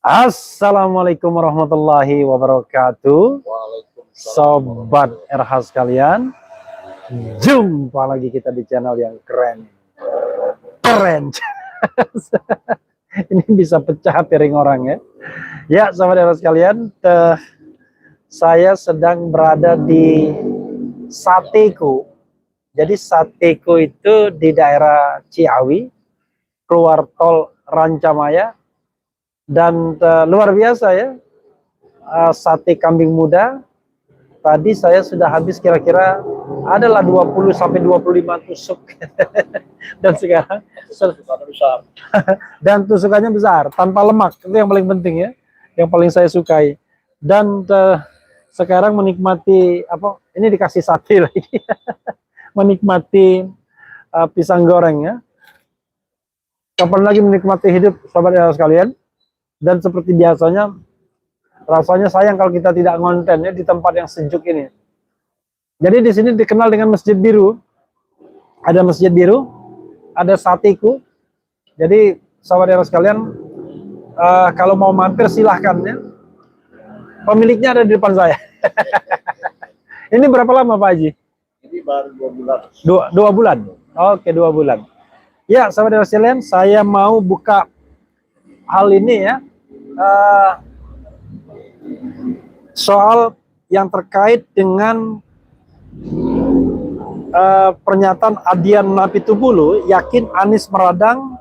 Assalamualaikum warahmatullahi wabarakatuh. Sobat RH sekalian, jumpa lagi kita di channel yang keren. Ini bisa pecah piring orang ya. Ya, sobat RH sekalian, saya sedang berada di Sateko. Jadi Sateko itu di daerah Ciawi, keluar tol Rancamaya. Dan luar biasa ya, sate kambing muda tadi saya sudah habis kira-kira adalah 20 sampai 25 tusuk. Dan sekarang dan tusukannya besar tanpa lemak, itu yang paling penting ya, yang paling saya sukai. Dan sekarang menikmati apa ini, dikasih sate lagi. Menikmati pisang goreng ya. Kapan lagi menikmati hidup, sobat sekalian? Dan seperti biasanya, rasanya sayang kalau kita tidak ngonten ya di tempat yang sejuk ini. Jadi di sini dikenal dengan Masjid Biru. Ada Masjid Biru, ada Sateko. Jadi sahabat sekalian, kalau mau mampir silahkan ya. Pemiliknya ada di depan saya. Ini berapa lama Pak Haji? Ini baru 2 bulan. Dua bulan? Oke, 2 bulan. Ya sahabat sekalian, saya mau buka hal ini ya. Soal yang terkait dengan pernyataan Adian Napitupulu, yakin Anies meradang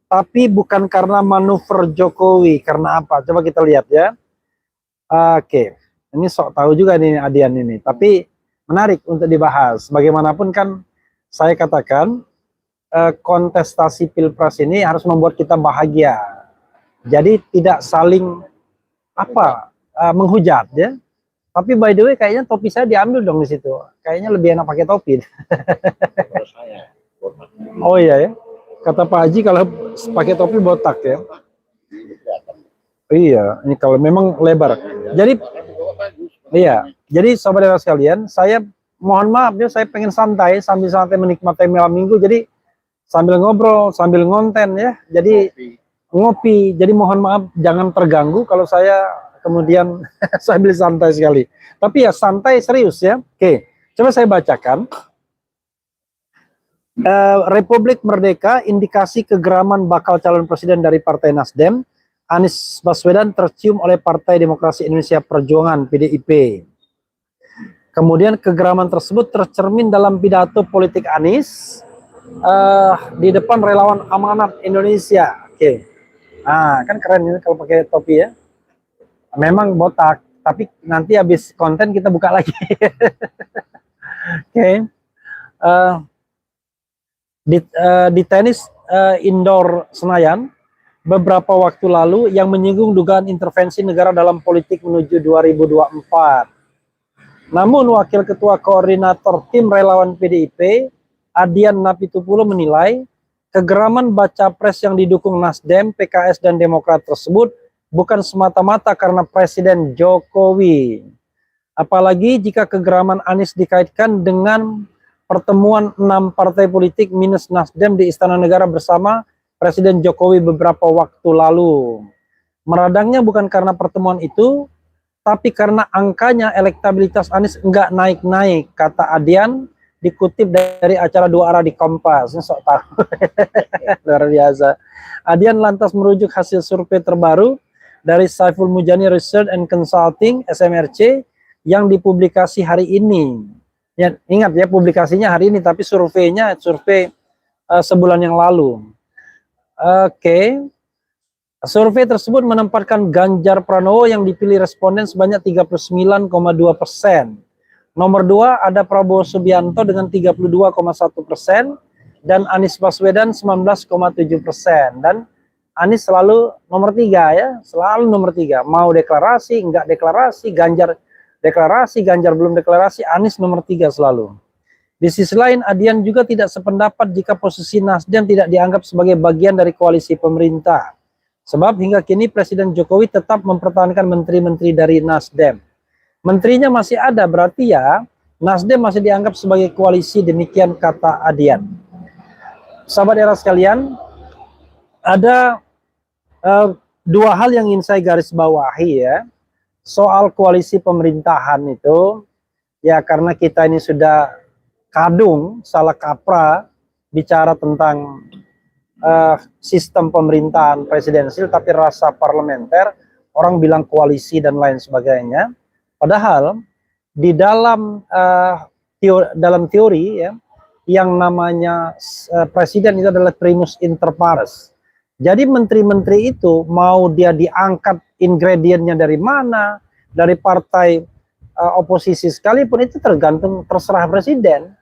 tapi bukan karena manuver Jokowi. Karena apa? Coba kita lihat ya. Oke, ini sok tahu juga nih Adian ini, tapi menarik untuk dibahas. Bagaimanapun kan saya katakan kontestasi Pilpres ini harus membuat kita bahagia. Jadi tidak saling menghujat ya. Tapi by the way kayaknya topi saya diambil dong di situ. Kayaknya lebih enak pakai topi. Oh iya ya. Kata Pak Haji kalau pakai topi botak ya. Iya, ini kalau memang lebar. Jadi iya. Jadi sobat sekalian, saya mohon maaf ya, saya pengen santai sambil santai menikmati malam minggu. Jadi sambil ngobrol, sambil ngonten ya. Jadi ngopi, jadi mohon maaf jangan terganggu kalau saya kemudian sambil santai sekali. Tapi ya santai serius ya. Oke, coba saya bacakan. Republik Merdeka, indikasi kegeraman bakal calon presiden dari Partai Nasdem. Anies Baswedan tercium oleh Partai Demokrasi Indonesia Perjuangan (PDIP). Kemudian kegeraman tersebut tercermin dalam pidato politik Anies di depan relawan Amanat Indonesia. Oke. Nah, kan keren ini kalau pakai topi ya. Memang botak, tapi nanti habis konten kita buka lagi. Oke. Di tenis indoor Senayan beberapa waktu lalu yang menyinggung dugaan intervensi negara dalam politik menuju 2024. Namun Wakil Ketua Koordinator Tim Relawan PDIP, Adian Napitupulu menilai kegeraman baca pres yang didukung Nasdem, PKS, dan Demokrat tersebut bukan semata-mata karena Presiden Jokowi. Apalagi jika kegeraman Anies dikaitkan dengan pertemuan 6 partai politik minus Nasdem di Istana Negara bersama Presiden Jokowi beberapa waktu lalu. Meradangnya bukan karena pertemuan itu, tapi karena angkanya elektabilitas Anies enggak naik-naik, kata Adian, dikutip dari acara Dua Arah di Kompas. Ini sok tahu. Luar biasa. Adian lantas merujuk hasil survei terbaru dari Saiful Mujani Research and Consulting (SMRC) yang dipublikasi hari ini. Ya, ingat ya, publikasinya hari ini, tapi survei sebulan yang lalu. Oke. Survei tersebut menempatkan Ganjar Pranowo yang dipilih responden sebanyak 39,2%. Nomor 2 ada Prabowo Subianto dengan 32,1% dan Anies Baswedan 19,7%. Dan Anies selalu nomor 3 ya, selalu nomor 3. Mau deklarasi, enggak deklarasi, Ganjar deklarasi, Ganjar belum deklarasi, Anies nomor 3 selalu. Di sisi lain, Adian juga tidak sependapat jika posisi Nasdem tidak dianggap sebagai bagian dari koalisi pemerintah. Sebab hingga kini Presiden Jokowi tetap mempertahankan menteri-menteri dari Nasdem. Menterinya masih ada, berarti ya Nasdem masih dianggap sebagai koalisi, demikian kata Adian. Sahabat era sekalian, ada Dua hal yang ingin saya garis bawahi ya, soal koalisi pemerintahan itu, ya karena kita ini sudah kadung, salah kaprah, bicara tentang sistem pemerintahan presidensil tapi rasa parlementer, orang bilang koalisi dan lain sebagainya. Padahal di dalam teori ya, yang namanya presiden itu adalah primus inter pares. Jadi menteri-menteri itu mau dia diangkat ingredientnya dari mana, dari partai oposisi sekalipun, itu terserah presiden.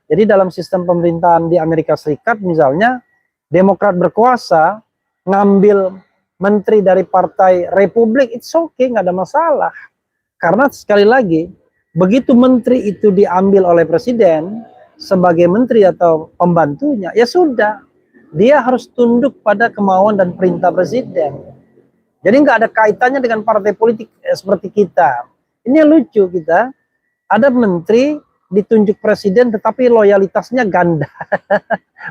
Jadi dalam sistem pemerintahan di Amerika Serikat misalnya, Demokrat berkuasa, ngambil menteri dari partai Republik, it's okay, nggak ada masalah. Karena sekali lagi, begitu menteri itu diambil oleh presiden sebagai menteri atau pembantunya, ya sudah, dia harus tunduk pada kemauan dan perintah presiden. Jadi nggak ada kaitannya dengan partai politik seperti kita. Ini yang lucu kita, ada menteri ditunjuk presiden tetapi loyalitasnya ganda.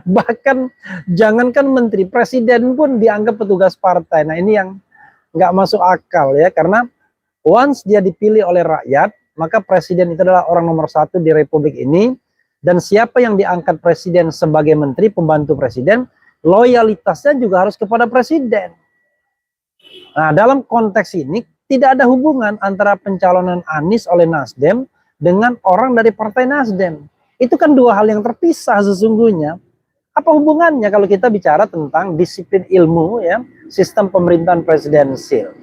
Bahkan jangankan menteri, presiden pun dianggap petugas partai. Nah ini yang nggak masuk akal ya, karena once dia dipilih oleh rakyat, maka presiden itu adalah orang nomor satu di republik ini, dan siapa yang diangkat presiden sebagai menteri, pembantu presiden, loyalitasnya juga harus kepada presiden. Nah dalam konteks ini, tidak ada hubungan antara pencalonan Anies oleh Nasdem dengan orang dari partai Nasdem. Itu kan dua hal yang terpisah sesungguhnya. Apa hubungannya kalau kita bicara tentang disiplin ilmu ya, sistem pemerintahan presidensil.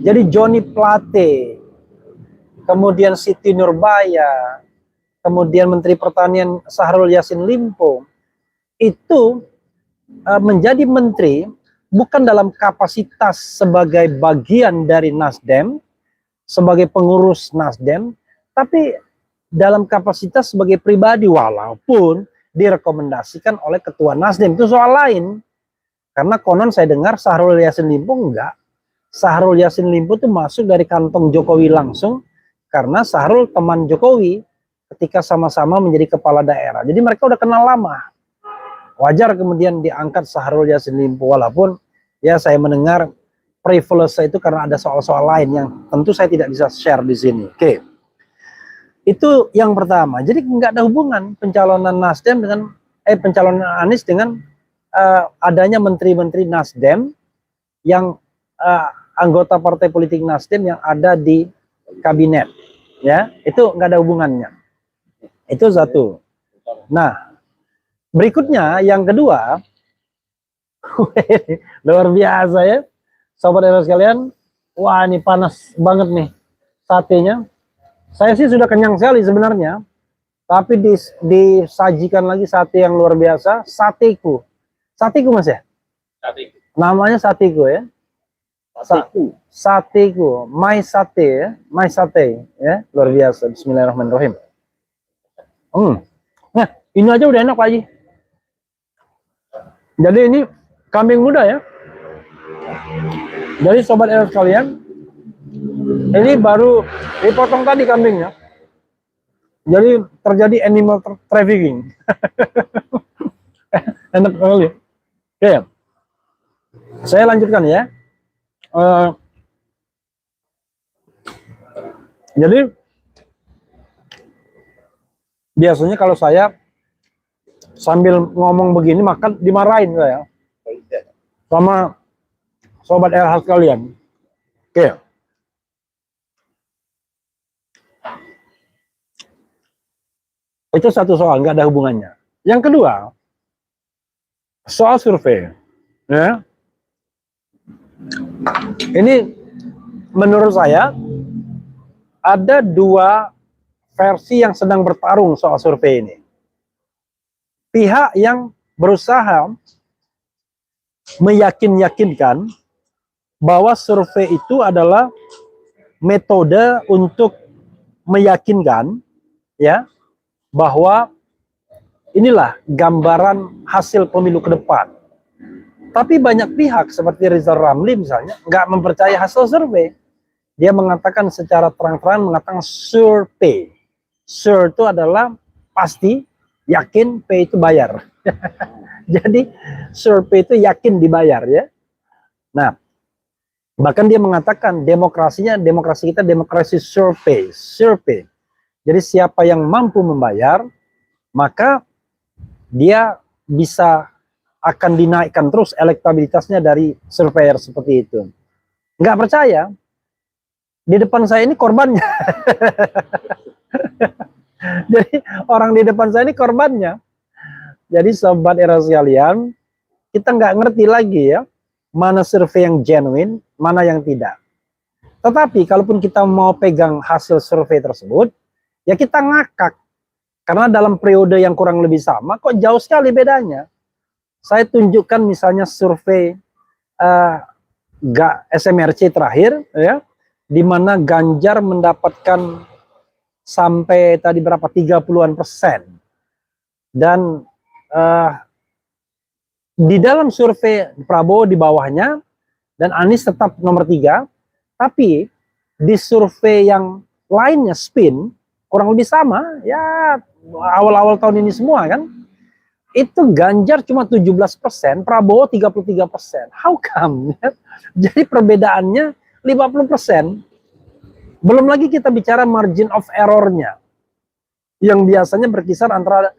Jadi Johnny Plate, kemudian Siti Nurbaya, kemudian Menteri Pertanian Syahrul Yassin Limpo, itu menjadi menteri bukan dalam kapasitas sebagai bagian dari Nasdem, sebagai pengurus Nasdem, tapi dalam kapasitas sebagai pribadi, walaupun direkomendasikan oleh ketua Nasdem. Itu soal lain. Karena konon saya dengar Syahrul Yassin Limpo enggak. Syahrul Yassin Limpo itu masuk dari kantong Jokowi langsung, karena Syahrul teman Jokowi ketika sama-sama menjadi kepala daerah. Jadi mereka udah kenal lama. Wajar kemudian diangkat Syahrul Yassin Limpo, walaupun ya saya mendengar privilege itu karena ada soal-soal lain yang tentu saya tidak bisa share di sini. Oke. Itu yang pertama. Jadi nggak ada hubungan pencalonan Nasdem dengan pencalonan Anies dengan adanya menteri-menteri Nasdem yang anggota partai politik Nasdem yang ada di kabinet. Ya, itu nggak ada hubungannya. Itu satu. Nah, berikutnya yang kedua, luar biasa ya, sobat sekalian. Wah, ini panas banget nih satenya. Saya sih sudah kenyang sekali sebenarnya, tapi disajikan lagi sate yang luar biasa, sateku. Sateku Mas ya? Sateku. Namanya sateku ya. Sateku, my sate ya, my sate ya, luar biasa. Bismillahirrahmanirrahim. Nah, ini aja udah enak Pak Haji. Jadi ini kambing muda ya. Jadi sobat sekalian, ini baru dipotong tadi kambingnya. Jadi terjadi animal trafficking. Enak sekali. Oke. Saya lanjutkan ya. Jadi biasanya kalau saya sambil ngomong begini makan dimarahin saya sama sobat LH sekalian. Oke. Itu satu soal, nggak ada hubungannya. Yang kedua, soal survei. Ya. Ini menurut saya ada dua versi yang sedang bertarung soal survei ini. Pihak yang berusaha meyakinkan bahwa survei itu adalah metode untuk meyakinkan ya bahwa inilah gambaran hasil pemilu ke depan. Tapi banyak pihak seperti Rizal Ramli misalnya nggak mempercayai hasil survei. Dia mengatakan secara terang-terangan, mengatakan survei. Sur itu adalah pasti, yakin, P itu bayar. Jadi survei itu yakin dibayar ya. Nah, Bahkan dia mengatakan demokrasi kita demokrasi survei. Jadi siapa yang mampu membayar, maka dia bisa akan dinaikkan terus elektabilitasnya dari surveyor seperti itu. Nggak percaya, di depan saya ini korbannya. Jadi orang di depan saya ini korbannya. Jadi sobat era sekalian, kita nggak ngerti lagi ya, mana survei yang genuine, mana yang tidak. Tetapi kalaupun kita mau pegang hasil survei tersebut, ya kita ngakak. Karena dalam periode yang kurang lebih sama, kok jauh sekali bedanya. Saya tunjukkan misalnya survei SMRC terakhir, ya, di mana Ganjar mendapatkan sampai tadi berapa 30-an%. Dan di dalam survei Prabowo di bawahnya dan Anies tetap nomor 3, tapi di survei yang lainnya spin kurang lebih sama, ya awal-awal tahun ini semua kan, itu Ganjar cuma 17%, Prabowo 33%. How come? Jadi perbedaannya 50%. Belum lagi kita bicara margin of error-nya, yang biasanya berkisar antara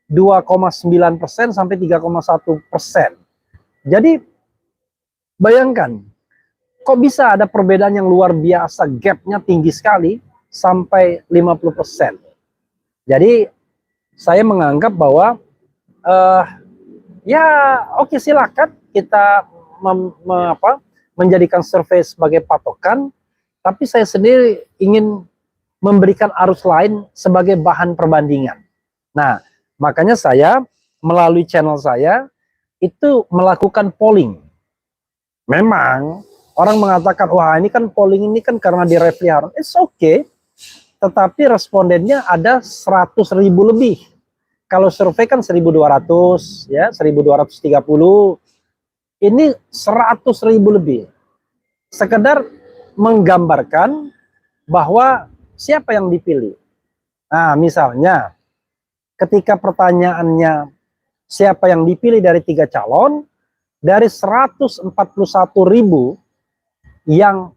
2,9% sampai 3,1%. Jadi bayangkan, kok bisa ada perbedaan yang luar biasa, gap-nya tinggi sekali sampai 50%. Jadi saya menganggap bahwa ya oke, silakan kita menjadikan survei sebagai patokan, tapi saya sendiri ingin memberikan arus lain sebagai bahan perbandingan. Nah, makanya saya melalui channel saya itu melakukan polling. Memang orang mengatakan, wah ini kan polling ini kan karena di Refli Harun. It's okay. Tetapi respondennya ada 100.000 lebih. Kalau survei kan 1.200, ya 1.230. Ini 100.000 lebih. Sekedar menggambarkan bahwa siapa yang dipilih. Nah, misalnya ketika pertanyaannya siapa yang dipilih dari 3 calon, dari 141.000 yang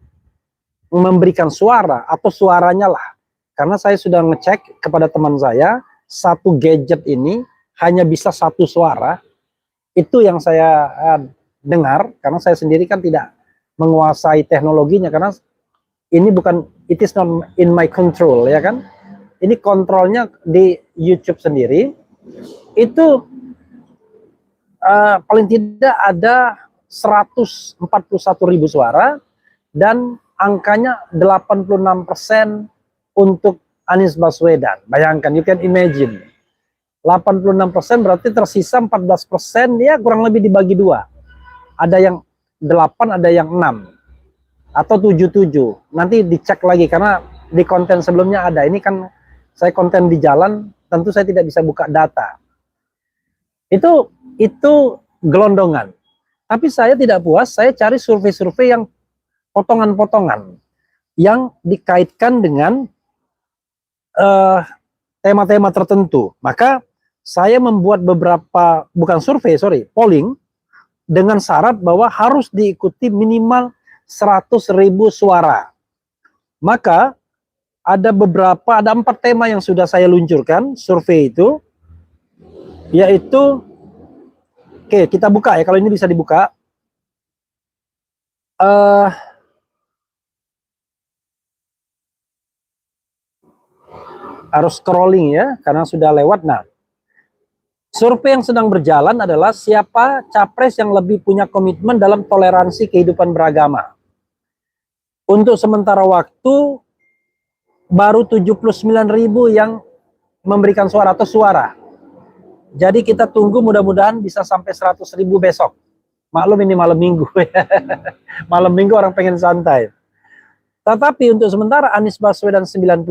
memberikan suara atau suaranya lah. Karena saya sudah ngecek kepada teman saya, satu gadget ini hanya bisa 1 suara. Itu yang saya dengar, karena saya sendiri kan tidak menguasai teknologinya, karena ini bukan, it is not in my control, ya kan. Ini kontrolnya di YouTube sendiri. Itu paling tidak ada 141.000 suara dan angkanya 86% untuk Anies Baswedan. Bayangkan, you can imagine. 86% berarti tersisa 14%, ya kurang lebih dibagi 2. Ada yang 8, ada yang 6. Atau 77. Nanti dicek lagi karena di konten sebelumnya ada. Ini kan saya konten di jalan, tentu saya tidak bisa buka data. Itu gelondongan. Tapi saya tidak puas, saya cari survei-survei yang potongan-potongan yang dikaitkan dengan tema-tema tertentu. Maka saya membuat beberapa, bukan survei, polling, dengan syarat bahwa harus diikuti minimal 100.000 suara. Maka ada 4 tema yang sudah saya luncurkan, survei itu, yaitu, oke, kita buka ya, kalau ini bisa dibuka. Harus scrolling ya, karena sudah lewat. Nah, survei yang sedang berjalan adalah siapa capres yang lebih punya komitmen dalam toleransi kehidupan beragama. Untuk sementara waktu, baru 79.000 yang memberikan suara atau suara. Jadi kita tunggu, mudah-mudahan bisa sampai 100.000 besok. Maklum ini malam minggu. Malam minggu orang pengen santai. Tetapi untuk sementara Anies Baswedan 90%,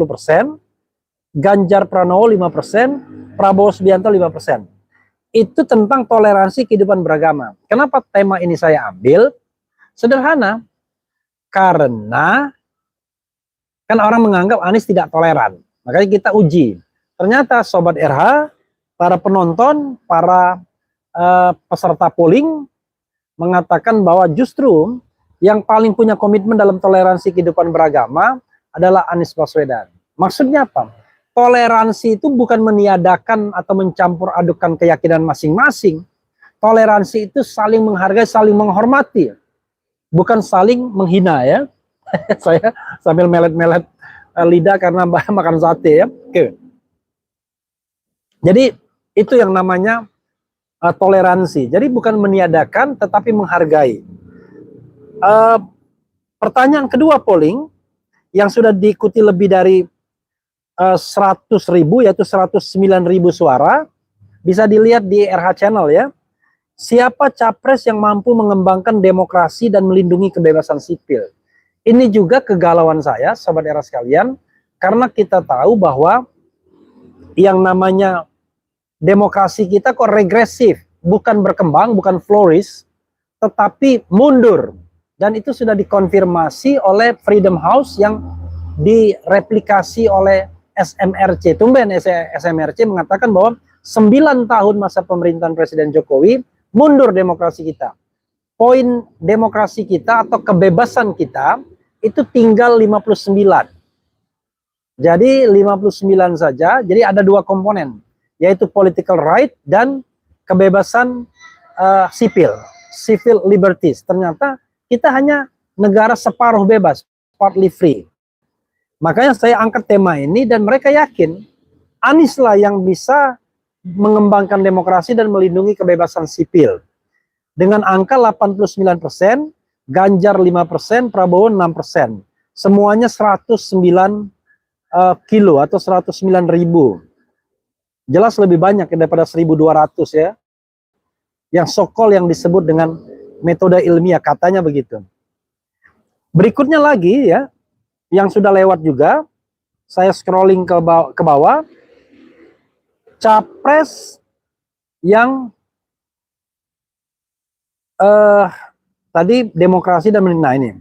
Ganjar Pranowo 5%, Prabowo Subianto 5%. Itu tentang toleransi kehidupan beragama. Kenapa tema ini saya ambil? Sederhana. Karena kan orang menganggap Anies tidak toleran. Makanya kita uji. Ternyata Sobat RH, para penonton, para peserta polling mengatakan bahwa justru yang paling punya komitmen dalam toleransi kehidupan beragama adalah Anies Baswedan. Maksudnya apa? Toleransi itu bukan meniadakan atau mencampur adukan keyakinan masing-masing. Toleransi itu saling menghargai, saling menghormati, bukan saling menghina ya. Saya sambil melet-melet lidah karena makan sate ya. Oke. Jadi itu yang namanya toleransi. Jadi bukan meniadakan tetapi menghargai. Pertanyaan kedua polling yang sudah diikuti lebih dari 100.000 yaitu 109.000 suara, bisa dilihat di RH Channel ya. Siapa capres yang mampu mengembangkan demokrasi dan melindungi kebebasan sipil? Ini juga kegalauan saya, sahabat era sekalian, karena kita tahu bahwa yang namanya demokrasi kita kok regresif, bukan berkembang, bukan flourish, tetapi mundur. Dan itu sudah dikonfirmasi oleh Freedom House yang direplikasi oleh SMRC. Tumben SMRC mengatakan bahwa 9 tahun masa pemerintahan Presiden Jokowi, mundur demokrasi kita. Poin demokrasi kita atau kebebasan kita itu tinggal 59. Jadi 59 saja, jadi ada 2 komponen, yaitu political right dan kebebasan sipil, civil liberties. Ternyata kita hanya negara separuh bebas, partly free. Makanya saya angkat tema ini dan mereka yakin Anies lah yang bisa mengembangkan demokrasi dan melindungi kebebasan sipil. Dengan angka 89%, Ganjar 5%, Prabowo 6%. Semuanya 109 kilo atau 109.000. Jelas lebih banyak daripada 1.200 ya. Yang sokol yang disebut dengan metode ilmiah, katanya begitu. Berikutnya lagi ya, yang sudah lewat juga, saya scrolling ke bawah, capres yang tadi demokrasi dan nah ini.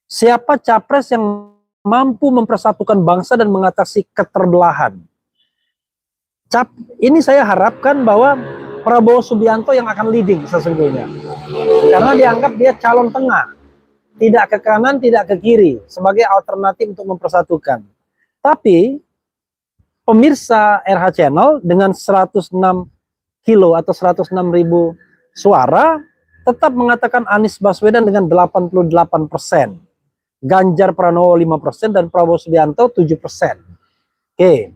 Siapa capres yang mampu mempersatukan bangsa dan mengatasi keterbelahan? Ini saya harapkan bahwa Prabowo Subianto yang akan leading sesungguhnya. Karena dianggap dia calon tengah. Tidak ke kanan, tidak ke kiri. Sebagai alternatif untuk mempersatukan. Tapi, pemirsa RH Channel dengan 106 kilo atau 106.000 suara, tetap mengatakan Anies Baswedan dengan 88%. Ganjar Pranowo 5% dan Prabowo Subianto 7%. Oke.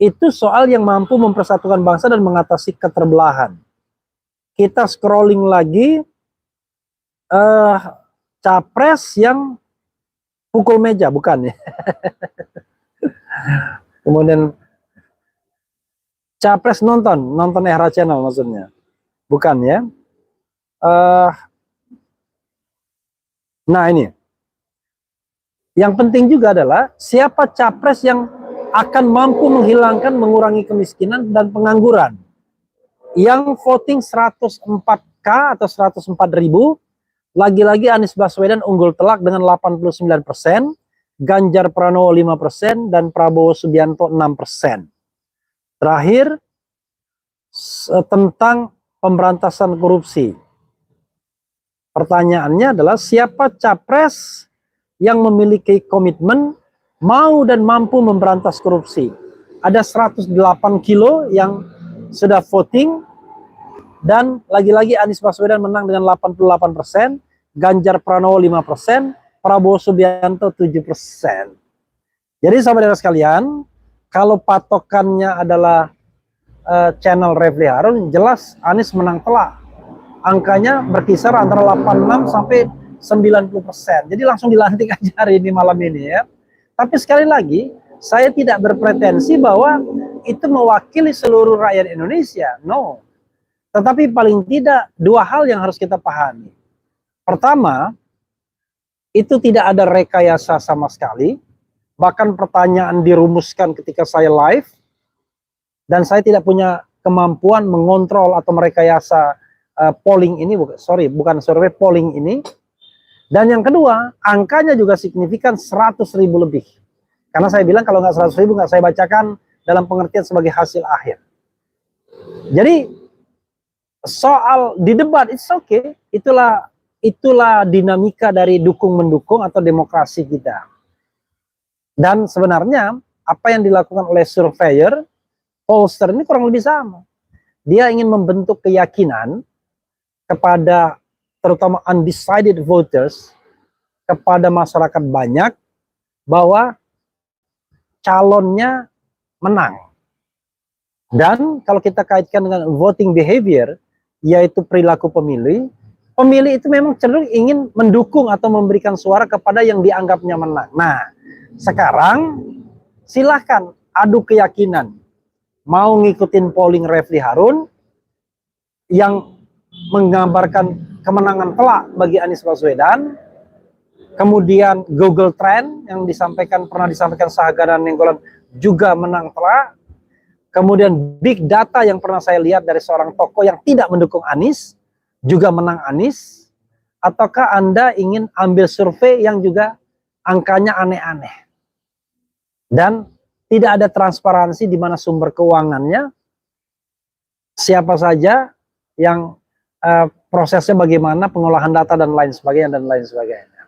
Itu soal yang mampu mempersatukan bangsa dan mengatasi keterbelahan. Kita scrolling lagi, capres yang pukul meja, bukan ya? Kemudian capres nonton RH Channel maksudnya, bukan ya? Nah ini, yang penting juga adalah siapa capres yang akan mampu menghilangkan, mengurangi kemiskinan dan pengangguran. Yang voting 104K atau 104.000, lagi-lagi Anies Baswedan unggul telak dengan 89%, Ganjar Pranowo 5%, dan Prabowo Subianto 6%. Terakhir, tentang pemberantasan korupsi. Pertanyaannya adalah siapa capres yang memiliki komitmen mau dan mampu memberantas korupsi. Ada 108 kilo yang sudah voting, dan lagi-lagi Anies Baswedan menang dengan 88%, Ganjar Pranowo 5%, Prabowo Subianto 7%. Jadi sahabat sekalian, kalau patokannya adalah channel Refli Harun, jelas Anies menang telak. Angkanya berkisar antara 86 sampai 90%. Jadi langsung dilantik aja hari ini, malam ini ya. Tapi sekali lagi, saya tidak berpretensi bahwa itu mewakili seluruh rakyat Indonesia. No. Tetapi paling tidak 2 hal yang harus kita pahami. Pertama, itu tidak ada rekayasa sama sekali. Bahkan pertanyaan dirumuskan ketika saya live. Dan saya tidak punya kemampuan mengontrol atau merekayasa polling ini. Bukan survei, polling ini. Dan yang kedua, angkanya juga signifikan 100.000 lebih. Karena saya bilang kalau nggak 100.000 nggak saya bacakan dalam pengertian sebagai hasil akhir. Jadi soal di debat, it's okay. Itulah itulah dinamika dari dukung-mendukung atau demokrasi kita. Dan sebenarnya apa yang dilakukan oleh surveyor, pollster ini kurang lebih sama. Dia ingin membentuk keyakinan kepada terutama undecided voters, kepada masyarakat banyak, bahwa calonnya menang. Dan kalau kita kaitkan dengan voting behavior, yaitu perilaku pemilih, pemilih itu memang cenderung ingin mendukung atau memberikan suara kepada yang dianggapnya menang. Nah, sekarang silahkan adu keyakinan. Mau ngikutin polling Refli Harun yang menggambarkan kemenangan telak bagi Anies Baswedan, kemudian Google Trend yang pernah disampaikan Sahaga dan Nenggolan juga menang telak, kemudian big data yang pernah saya lihat dari seorang tokoh yang tidak mendukung Anies juga menang Anies. Ataukah Anda ingin ambil survei yang juga angkanya aneh-aneh dan tidak ada transparansi di mana sumber keuangannya, siapa saja yang prosesnya bagaimana, pengolahan data dan lain sebagainya dan lain sebagainya.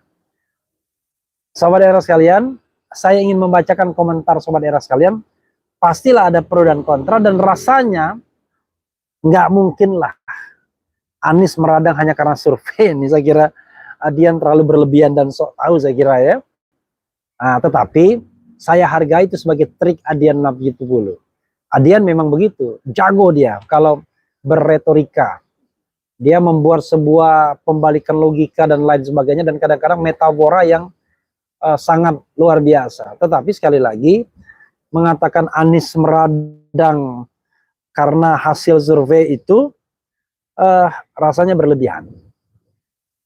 Sobat era sekalian, saya ingin membacakan komentar sobat era sekalian. Pastilah ada pro dan kontra, dan rasanya nggak mungkin lah Anies meradang hanya karena survei. Ini saya kira Adian terlalu berlebihan dan sok tahu saya kira ya. Nah, tetapi saya hargai itu sebagai trik Adian Napitupulu. Adian memang begitu, jago dia kalau berretorika. Dia membuat sebuah pembalikan logika dan lain sebagainya, dan kadang-kadang metafora yang sangat luar biasa. Tetapi sekali lagi, mengatakan Anies meradang karena hasil survei itu rasanya berlebihan.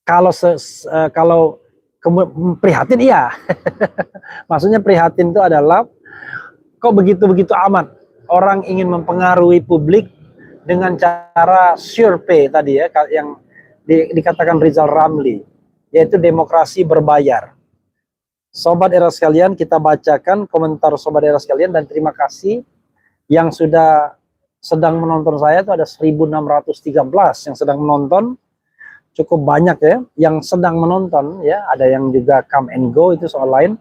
Kalau prihatin iya. Maksudnya prihatin itu adalah kok begitu-begitu amat orang ingin mempengaruhi publik dengan cara survei tadi ya, yang dikatakan Rizal Ramli, yaitu demokrasi berbayar. Sobat era sekalian, kita bacakan komentar sobat era sekalian, dan terima kasih yang sudah sedang menonton saya. Itu ada 1613 yang sedang menonton, cukup banyak ya yang sedang menonton ya. Ada yang juga come and go, itu soal lain.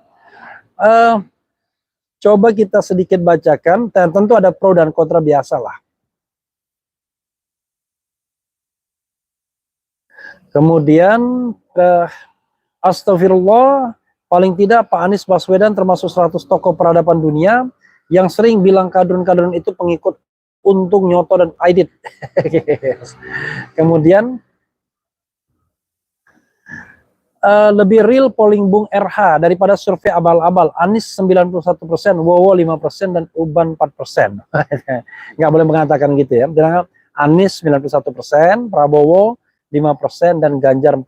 Coba kita sedikit bacakan, dan tentu ada pro dan kontra biasalah. Kemudian astagfirullah, paling tidak Pak Anies Baswedan termasuk 100 tokoh peradaban dunia yang sering bilang kadrun-kadrun itu pengikut Untung, Nyoto, dan Aidit. Kemudian lebih real polling Bung RH daripada survei abal-abal. Anies 91%, Wowo 5%, dan Uban 4%. Nggak boleh mengatakan gitu ya. Bilang Anies 91%, Prabowo 5%, dan Ganjar 4%.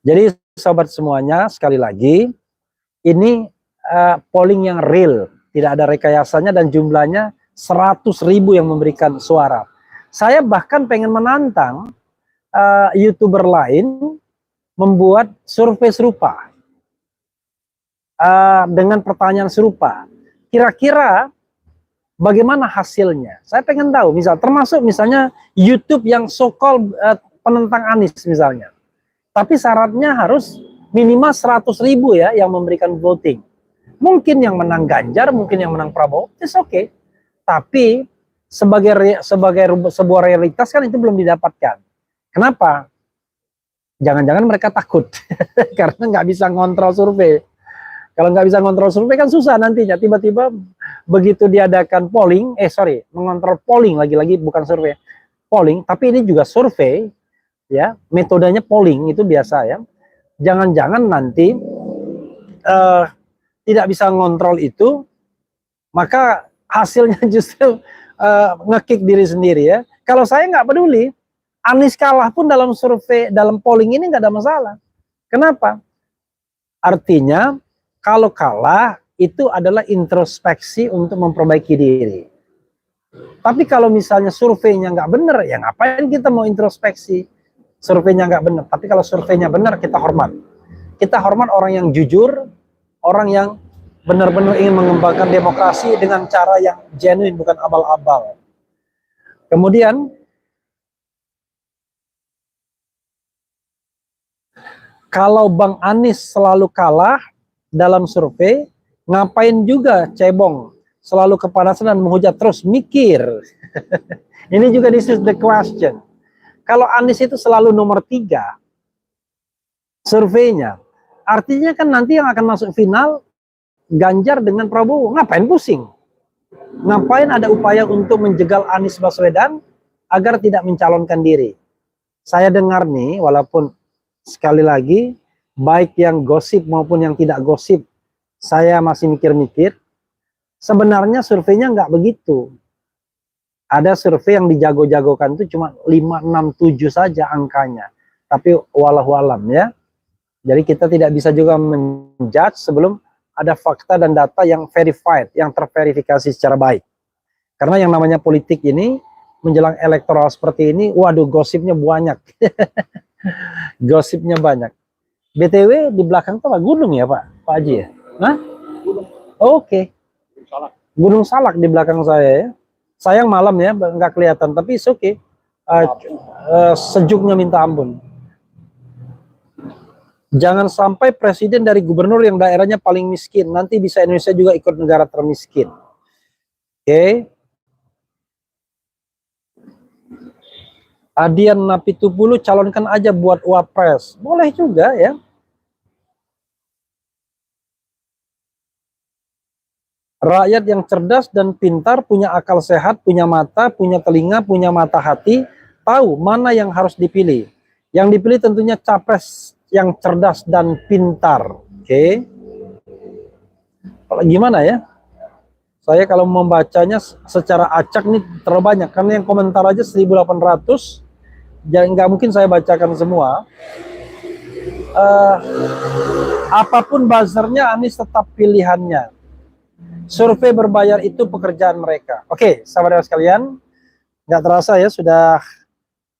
Jadi sobat semuanya, sekali lagi, ini polling yang real, tidak ada rekayasanya, dan jumlahnya 100.000 yang memberikan suara. Saya bahkan pengen menantang YouTuber lain membuat survei serupa dengan pertanyaan serupa. Kira-kira bagaimana hasilnya? Saya pengen tahu, termasuk misalnya YouTube yang so-called penentang Anies misalnya. Tapi syaratnya harus minimal 100.000 ya yang memberikan voting. Mungkin yang menang Ganjar, mungkin yang menang Prabowo, it's okay. Tapi sebagai sebuah realitas kan itu belum didapatkan. Kenapa? Jangan-jangan mereka takut karena nggak bisa ngontrol survei. Kalau nggak bisa ngontrol survei kan susah nantinya. Tiba-tiba begitu diadakan polling, mengontrol polling, lagi-lagi bukan survei, polling. Tapi ini juga survei, ya, metodenya polling itu biasa ya. Jangan-jangan nanti tidak bisa ngontrol itu, maka hasilnya justru ngekick diri sendiri ya. Kalau saya nggak peduli, Anies kalah pun dalam survei, dalam polling ini nggak ada masalah. Kenapa? Artinya kalau kalah itu adalah introspeksi untuk memperbaiki diri. Tapi kalau misalnya surveinya nggak benar, ya ngapain kita mau introspeksi? Surveinya nggak benar. Tapi kalau surveinya benar, kita hormat. Kita hormat orang yang jujur, orang yang benar-benar ingin mengembangkan demokrasi dengan cara yang genuine, bukan abal-abal. Kemudian Kalau Bang Anies selalu kalah dalam survei, ngapain juga cebong selalu kepanasan dan menghujat terus, mikir. Ini juga this is the question. Kalau Anies itu selalu nomor 3 surveinya, artinya kan nanti yang akan masuk final Ganjar dengan Prabowo. Ngapain pusing? Ngapain ada upaya untuk menjegal Anies Baswedan agar tidak mencalonkan diri? Saya dengar nih, walaupun sekali lagi, baik yang gosip maupun yang tidak gosip, saya masih mikir-mikir, sebenarnya surveinya nggak begitu. Ada survei yang dijago-jagokan itu cuma 5, 6, 7 saja angkanya. Tapi wallahualam ya. Jadi kita tidak bisa juga menjudge sebelum ada fakta dan data yang verified, yang terverifikasi secara baik. Karena yang namanya politik ini, menjelang elektoral seperti ini, waduh gosipnya banyak. Gosipnya banyak. BTW di belakang tuh gunung ya Pak Haji ya? Hah? Oke. Gunung Salak di belakang saya ya. Sayang malam ya, nggak kelihatan, tapi oke. Okay. Sejuknya minta ampun. Jangan sampai presiden dari gubernur yang daerahnya paling miskin, nanti bisa Indonesia juga ikut negara termiskin. Oke. Okay. Adian Napitupulu calonkan aja buat wapres. Boleh juga ya. Rakyat yang cerdas dan pintar, punya akal sehat, punya mata, punya telinga, punya mata hati, tahu mana yang harus dipilih. Yang dipilih tentunya capres yang cerdas dan pintar. Oke. Gimana ya? Saya kalau membacanya secara acak nih terlalu banyak. Karena yang komentar aja 1.800. Jadi nggak mungkin saya bacakan semua. Apapun buzzernya, Anies tetap pilihannya. Survei berbayar itu pekerjaan mereka. Oke, sahabat sekalian, nggak terasa ya sudah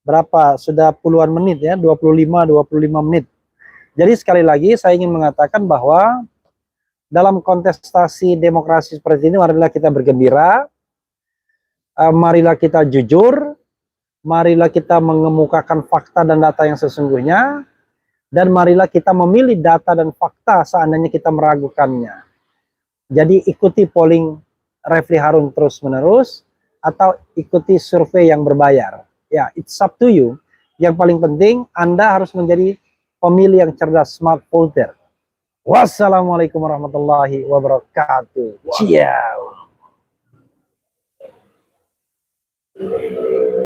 berapa? Sudah puluhan menit ya, 25 menit. Jadi sekali lagi saya ingin mengatakan bahwa dalam kontestasi demokrasi seperti ini, marilah kita bergembira, marilah kita jujur, marilah kita mengemukakan fakta dan data yang sesungguhnya, dan marilah kita memilih data dan fakta seandainya kita meragukannya. Jadi ikuti polling Refli Harun terus-menerus atau ikuti survei yang berbayar. Ya, it's up to you. Yang paling penting Anda harus menjadi pemilih yang cerdas, smart voter. Wassalamualaikum warahmatullahi wabarakatuh. Ciao.